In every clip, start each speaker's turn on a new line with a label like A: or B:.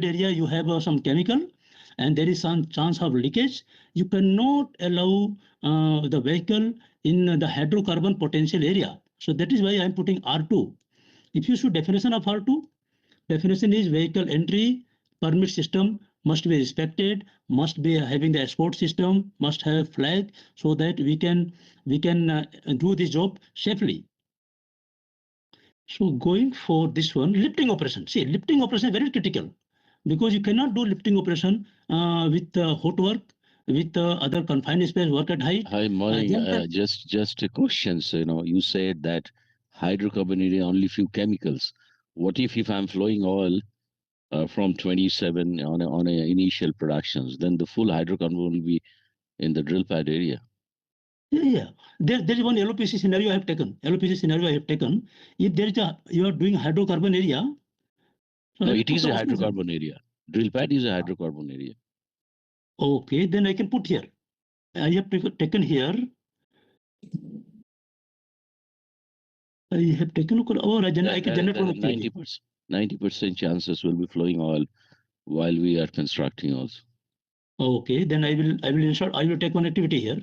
A: area you have some chemical and there is some chance of leakage, you cannot allow the vehicle in the hydrocarbon potential area. So that is why I am putting R2. If you see definition of R2, definition is vehicle entry permit system must be respected, must be having the escort system, must have flag, so that we can do this job safely. So going for this one, lifting operation. See, lifting operation is very critical because you cannot do lifting operation with hot work, with other confined space, work at height.
B: Hi, morning. Just a question. So, you said that hydrocarbon area only few chemicals. What if I'm flowing oil from 27 on a initial productions, then the full hydrocarbon will be in the drill pad area?
A: Yeah. There is one LOPC scenario I have taken. LOPC scenario I have taken. If there is you are doing hydrocarbon area. So
B: no, it is a hydrocarbon area. Drill pad is a hydrocarbon area.
A: Okay, then I can put here. I have taken here. I have taken or I can generate one activity.
B: 90% chances will be flowing oil while we are constructing also.
A: Okay, then I will insert. I will take one activity here.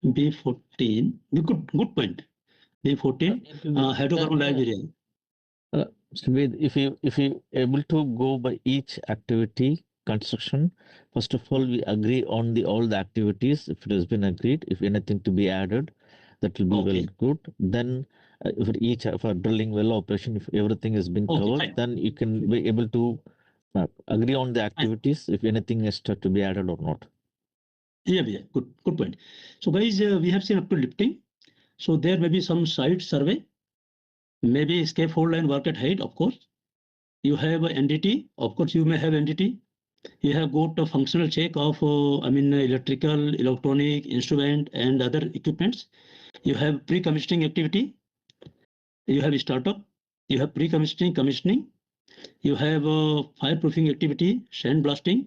A: B14. Good point. B14. Hydrocarbon live area.
C: If you able to go by each activity construction, first of all we agree on all the activities. If it has been agreed, if anything to be added, that will be well good. Then for drilling well operation, if everything has been covered, fine. Then you can be able to agree on the activities, if anything is to be added or not.
A: Yeah, good point. So guys, we have seen up to lifting. So there may be some site survey, maybe scaffold line work at height, of course. You have NDT, of course you may have NDT. You have got a functional check of electrical, electronic, instrument and other equipments. You have pre-commissioning activity. You have startup. You have pre-commissioning, commissioning. You have fireproofing activity, sandblasting.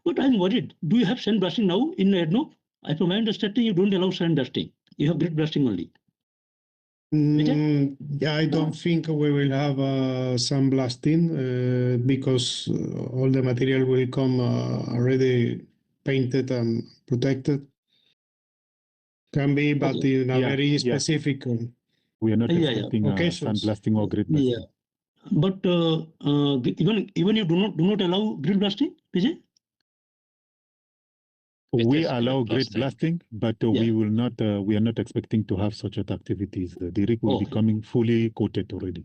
A: But I'm worried. Do you have sandblasting now in ADNOC? From my understanding, you don't allow sandblasting. You have grid blasting only.
D: Yeah, I don't think we will have sandblasting because all the material will come already painted and protected. Can be, but in a very specific.
E: We are not expecting sandblasting or grid blasting.
A: Yeah. But even you do not allow grid blasting, PJ?
E: We allow grid blasting, but we will not. We are not expecting to have such activities. The rig will be coming fully coated already.